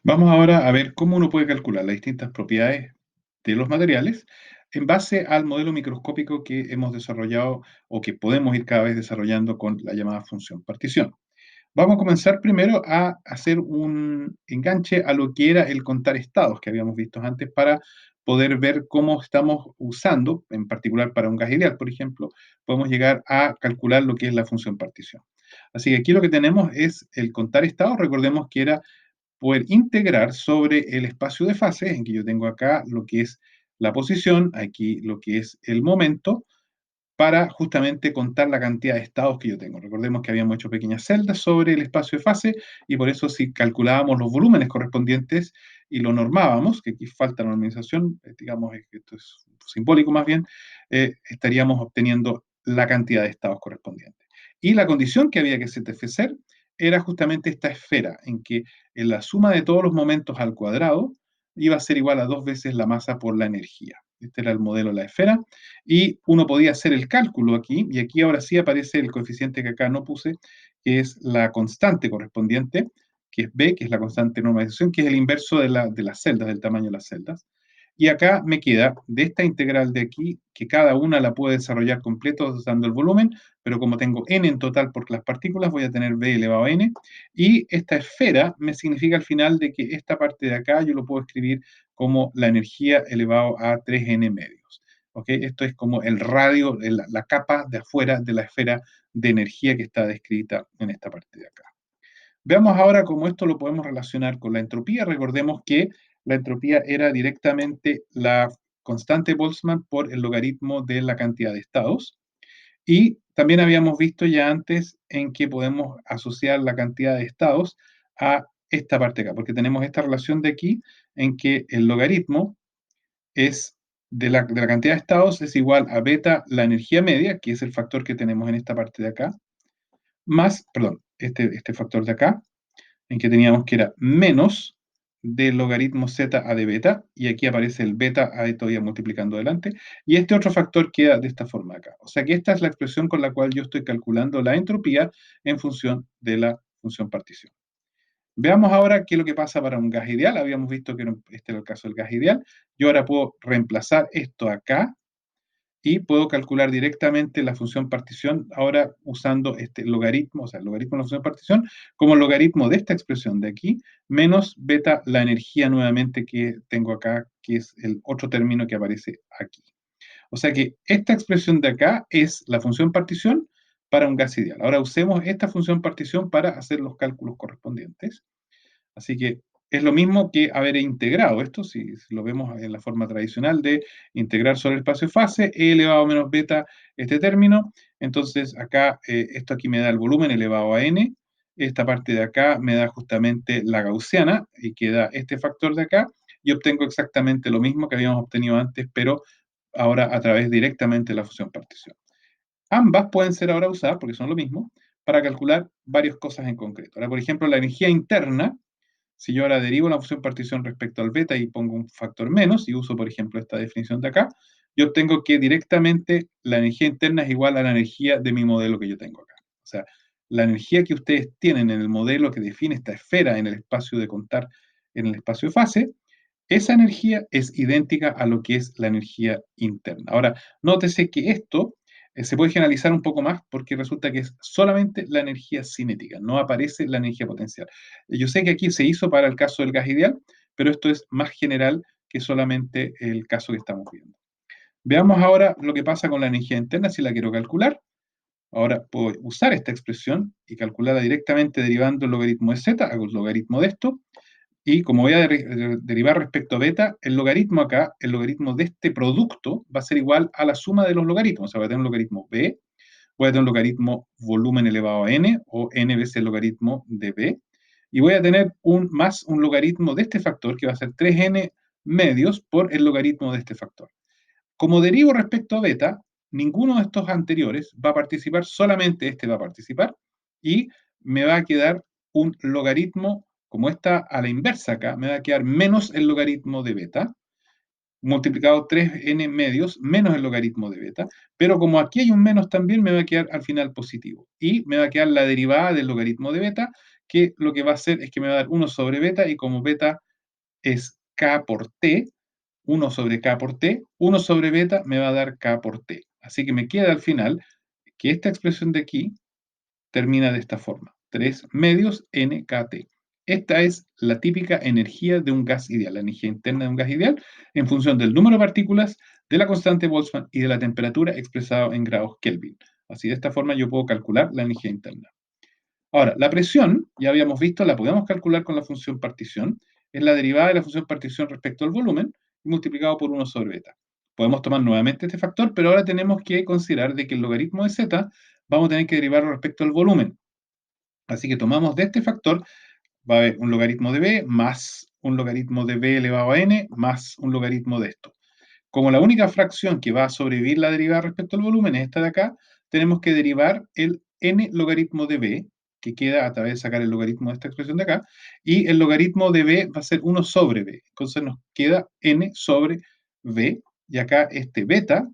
Vamos ahora a ver cómo uno puede calcular las distintas propiedades de los materiales en base al modelo microscópico que hemos desarrollado o que podemos ir cada vez desarrollando con la llamada función partición. Vamos a comenzar primero a hacer un enganche a lo que era el contar estados que habíamos visto antes para poder ver cómo estamos usando, en particular para un gas ideal, por ejemplo, podemos llegar a calcular lo que es la función partición. Así que aquí lo que tenemos es el contar estados. Recordemos que era poder integrar sobre el espacio de fase, en que yo tengo acá lo que es la posición, aquí lo que es el momento, para justamente contar la cantidad de estados que yo tengo. Recordemos que habíamos hecho pequeñas celdas sobre el espacio de fase y por eso si calculábamos los volúmenes correspondientes y lo normábamos, que aquí falta normalización, digamos que esto es simbólico más bien, estaríamos obteniendo la cantidad de estados correspondientes. Y la condición que había que satisfacer era justamente esta esfera, en que en la suma de todos los momentos al cuadrado iba a ser igual a 2 veces la masa por la energía. Este era el modelo de la esfera y uno podía hacer el cálculo aquí, y aquí ahora sí aparece el coeficiente que acá no puse, que es la constante correspondiente, que es B, que es la constante de normalización, que es el inverso de las celdas, del tamaño de las celdas. Y acá me queda de esta integral de aquí, que cada una la puedo desarrollar completo usando el volumen, pero como tengo n en total por las partículas, voy a tener b elevado a n, y esta esfera me significa al final de que esta parte de acá yo lo puedo escribir como la energía elevado a 3n medios. ¿Okay? Esto es como el radio, la capa de afuera de la esfera de energía que está descrita en esta parte de acá. Veamos ahora cómo esto lo podemos relacionar con la entropía. Recordemos que la entropía era directamente la constante Boltzmann por el logaritmo de la cantidad de estados. Y también habíamos visto ya antes en que podemos asociar la cantidad de estados a esta parte acá, porque tenemos esta relación de aquí en que el logaritmo es de la cantidad de estados es igual a beta la energía media, que es el factor que tenemos en esta parte de acá, más, perdón, este factor de acá, en que teníamos que era menos del logaritmo z a de beta, y aquí aparece el beta a todavía multiplicando adelante, y este otro factor queda de esta forma acá. O sea que esta es la expresión con la cual yo estoy calculando la entropía en función de la función partición. Veamos ahora qué es lo que pasa para un gas ideal. Habíamos visto que este era el caso del gas ideal. Yo ahora puedo reemplazar esto acá y puedo calcular directamente la función partición ahora usando este logaritmo, o sea, el logaritmo de la función partición, como el logaritmo de esta expresión de aquí, menos beta la energía nuevamente que tengo acá, que es el otro término que aparece aquí. O sea que esta expresión de acá es la función partición para un gas ideal. Ahora usemos esta función partición para hacer los cálculos correspondientes. Así que es lo mismo que haber integrado esto, si lo vemos en la forma tradicional de integrar sobre el espacio de fase, e elevado a menos beta este término. Entonces acá, esto aquí me da el volumen elevado a n, esta parte de acá me da justamente la gaussiana, y queda este factor de acá, y obtengo exactamente lo mismo que habíamos obtenido antes, pero ahora a través directamente de la función partición. Ambas pueden ser ahora usadas, porque son lo mismo, para calcular varias cosas en concreto. Ahora, por ejemplo, la energía interna, si yo ahora derivo la función partición respecto al beta y pongo un factor menos, y uso, por ejemplo, esta definición de acá, yo obtengo que directamente la energía interna es igual a la energía de mi modelo que yo tengo acá. O sea, la energía que ustedes tienen en el modelo que define esta esfera en el espacio de contar, en el espacio de fase, esa energía es idéntica a lo que es la energía interna. Ahora, nótese que esto se puede generalizar un poco más porque resulta que es solamente la energía cinética, no aparece la energía potencial. Yo sé que aquí se hizo para el caso del gas ideal, pero esto es más general que solamente el caso que estamos viendo. Veamos ahora lo que pasa con la energía interna si la quiero calcular. Ahora puedo usar esta expresión y calcularla directamente derivando el logaritmo de z, hago el logaritmo de esto, y como voy a derivar respecto a beta, el logaritmo acá, el logaritmo de este producto, va a ser igual a la suma de los logaritmos. O sea, voy a tener un logaritmo b, voy a tener un logaritmo volumen elevado a n, o n veces el logaritmo de b, y voy a tener más un logaritmo de este factor, que va a ser 3n medios por el logaritmo de este factor. Como derivo respecto a beta, ninguno de estos anteriores va a participar, solamente este va a participar, y me va a quedar un logaritmo, como está a la inversa acá, me va a quedar menos el logaritmo de beta, multiplicado 3n medios, menos el logaritmo de beta, pero como aquí hay un menos también, me va a quedar al final positivo. Y me va a quedar la derivada del logaritmo de beta, que lo que va a hacer es que me va a dar 1 sobre beta, y como beta es K por T, 1 sobre K por T, 1 sobre beta me va a dar K por T. Así que me queda al final que esta expresión de aquí termina de esta forma: 3 medios NKT. Esta es la típica energía de un gas ideal, la energía interna de un gas ideal, en función del número de partículas, de la constante Boltzmann y de la temperatura expresado en grados Kelvin. Así, de esta forma yo puedo calcular la energía interna. Ahora, la presión, ya habíamos visto, la podemos calcular con la función partición. Es la derivada de la función partición respecto al volumen multiplicado por 1 sobre beta. Podemos tomar nuevamente este factor, pero ahora tenemos que considerar de que el logaritmo de z vamos a tener que derivarlo respecto al volumen. Así que tomamos de este factor, va a haber un logaritmo de b más un logaritmo de b elevado a n más un logaritmo de esto. Como la única fracción que va a sobrevivir la derivada respecto al volumen es esta de acá, tenemos que derivar el n logaritmo de b, que queda a través de sacar el logaritmo de esta expresión de acá, y el logaritmo de b va a ser 1 sobre b. Entonces nos queda n sobre b, y acá este beta,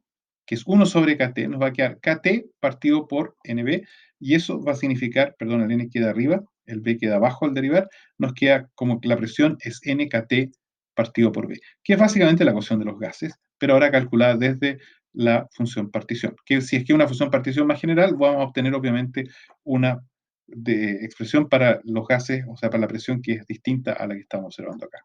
que es 1 sobre kt, nos va a quedar kt partido por nb, y eso va a significar, perdón, el n queda arriba, el b queda abajo al derivar, nos queda como que la presión es nkt partido por b, que es básicamente la ecuación de los gases, pero ahora calculada desde la función partición. Que si es que una función partición más general, vamos a obtener obviamente una expresión para los gases, o sea, para la presión que es distinta a la que estamos observando acá.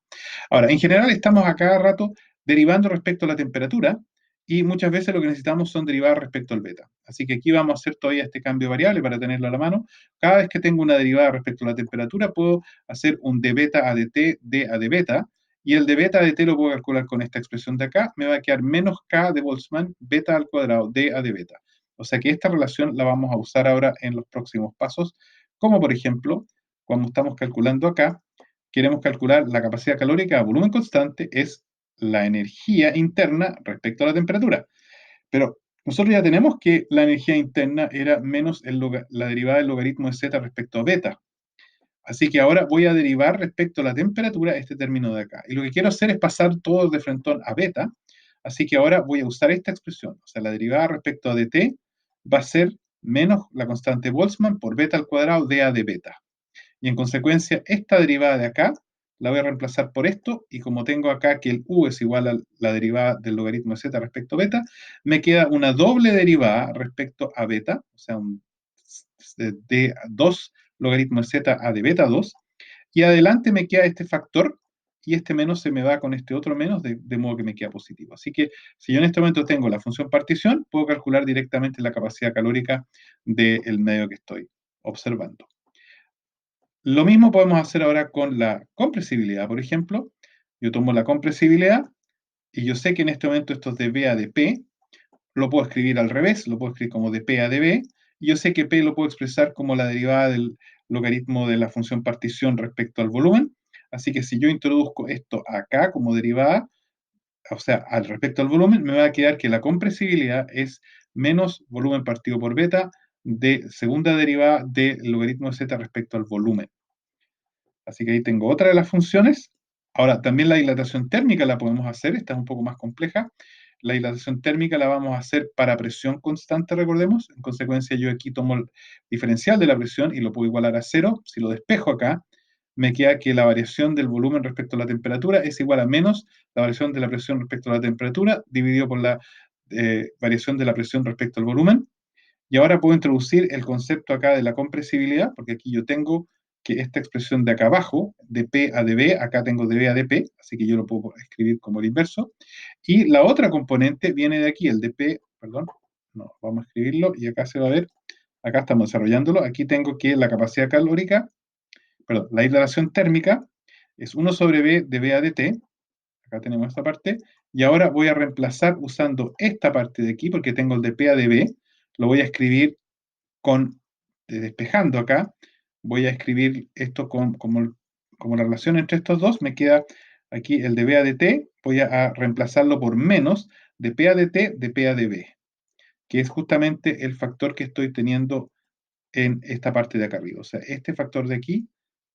Ahora, en general estamos a cada rato derivando respecto a la temperatura, y muchas veces lo que necesitamos son derivadas respecto al beta. Así que aquí vamos a hacer todavía este cambio de variable para tenerlo a la mano. Cada vez que tengo una derivada respecto a la temperatura, puedo hacer un d beta a dt, d a d beta, y el de beta de t lo puedo calcular con esta expresión de acá. Me va a quedar menos k de Boltzmann, beta al cuadrado, d a de beta. O sea que esta relación la vamos a usar ahora en los próximos pasos, como por ejemplo, cuando estamos calculando acá, queremos calcular la capacidad calórica a volumen constante, es la energía interna respecto a la temperatura. Pero nosotros ya tenemos que la energía interna era menos la derivada del logaritmo de z respecto a beta. Así que ahora voy a derivar respecto a la temperatura este término de acá. Y lo que quiero hacer es pasar todo de frentón a beta. Así que ahora voy a usar esta expresión. O sea, la derivada respecto a dt va a ser menos la constante Boltzmann por beta al cuadrado dA de beta. Y en consecuencia, esta derivada de acá la voy a reemplazar por esto, y como tengo acá que el u es igual a la derivada del logaritmo de z respecto a beta, me queda una doble derivada respecto a beta, o sea, un de 2 logaritmo de z a de beta 2, y adelante me queda este factor, y este menos se me va con este otro menos, de modo que me queda positivo. Así que si yo en este momento tengo la función partición, puedo calcular directamente la capacidad calórica del medio que estoy observando. Lo mismo podemos hacer ahora con la compresibilidad, por ejemplo. Yo tomo la compresibilidad, y yo sé que en este momento esto es de B a de P, lo puedo escribir al revés, lo puedo escribir como de P a de B, y yo sé que P lo puedo expresar como la derivada del logaritmo de la función partición respecto al volumen. Así que si yo introduzco esto acá como derivada, o sea, al respecto al volumen, me va a quedar que la compresibilidad es menos volumen partido por beta de segunda derivada del logaritmo de z respecto al volumen. Así que ahí tengo otra de las funciones. Ahora, también la dilatación térmica la podemos hacer, esta es un poco más compleja. La dilatación térmica la vamos a hacer para presión constante, recordemos. En consecuencia, yo aquí tomo el diferencial de la presión y lo puedo igualar a cero. Si lo despejo acá, me queda que la variación del volumen respecto a la temperatura es igual a menos la variación de la presión respecto a la temperatura dividido por la variación de la presión respecto al volumen. Y ahora puedo introducir el concepto acá de la compresibilidad, porque aquí yo tengo que esta expresión de acá abajo, de P a de B, acá tengo de B a de P, así que yo lo puedo escribir como el inverso. Y la otra componente viene de aquí, el de P, perdón, no, vamos a escribirlo, y acá se va a ver, acá estamos desarrollándolo, aquí tengo que la capacidad calórica, perdón, la dilatación térmica es 1 sobre B de B a de T, acá tenemos esta parte, y ahora voy a reemplazar usando esta parte de aquí, porque tengo el de P a de B, lo voy a escribir con, despejando acá, voy a escribir esto como la relación entre estos dos, me queda aquí el de B a de T, voy a reemplazarlo por menos de P a de T de P a de B, que es justamente el factor que estoy teniendo en esta parte de acá arriba. O sea, este factor de aquí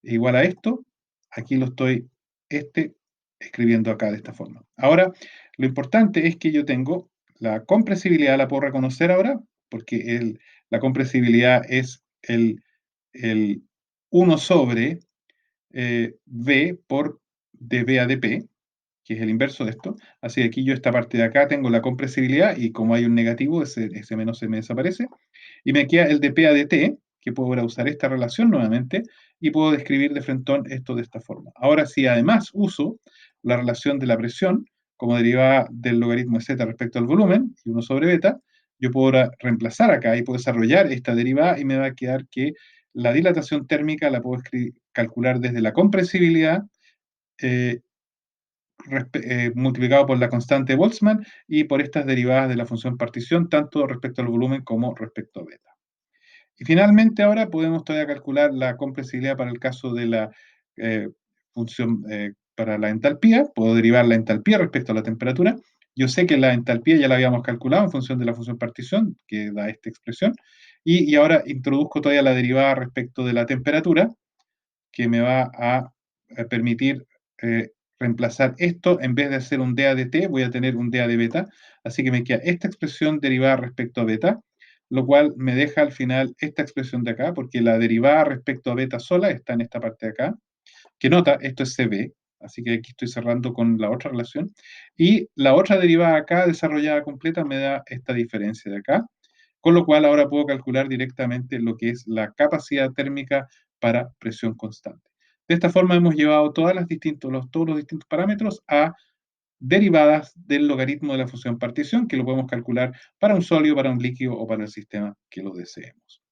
es igual a esto, aquí lo estoy escribiendo acá de esta forma. Ahora, lo importante es que yo tengo la compresibilidad, la puedo reconocer ahora, porque la compresibilidad es el 1 sobre V por dV a dP, que es el inverso de esto. Así que aquí yo esta parte de acá tengo la compresibilidad y como hay un negativo, ese menos se me desaparece. Y me queda el dP a dt, que puedo ahora usar esta relación nuevamente y puedo describir de frentón esto de esta forma. Ahora, si además uso la relación de la presión como derivada del logaritmo de z respecto al volumen, y 1 sobre beta, yo puedo ahora reemplazar acá y puedo desarrollar esta derivada y me va a quedar que la dilatación térmica la puedo calcular desde la compresibilidad eh, multiplicado por la constante de Boltzmann y por estas derivadas de la función partición, tanto respecto al volumen como respecto a beta. Y finalmente ahora podemos todavía calcular la compresibilidad para el caso de la función para la entalpía. Puedo derivar la entalpía respecto a la temperatura. Yo sé que la entalpía ya la habíamos calculado en función de la función partición, que da esta expresión. Y ahora introduzco todavía la derivada respecto de la temperatura, que me va a permitir eh, reemplazar esto, en vez de hacer un dA de t, voy a tener un dA de beta, así que me queda esta expresión derivada respecto a beta, lo cual me deja al final esta expresión de acá, porque la derivada respecto a beta sola está en esta parte de acá, que nota, esto es CB, así que aquí estoy cerrando con la otra relación, y la otra derivada acá, desarrollada completa, me da esta diferencia de acá, con lo cual ahora puedo calcular directamente lo que es la capacidad térmica para presión constante. De esta forma hemos llevado todos los distintos parámetros a derivadas del logaritmo de la función partición, que lo podemos calcular para un sólido, para un líquido o para el sistema que lo deseemos.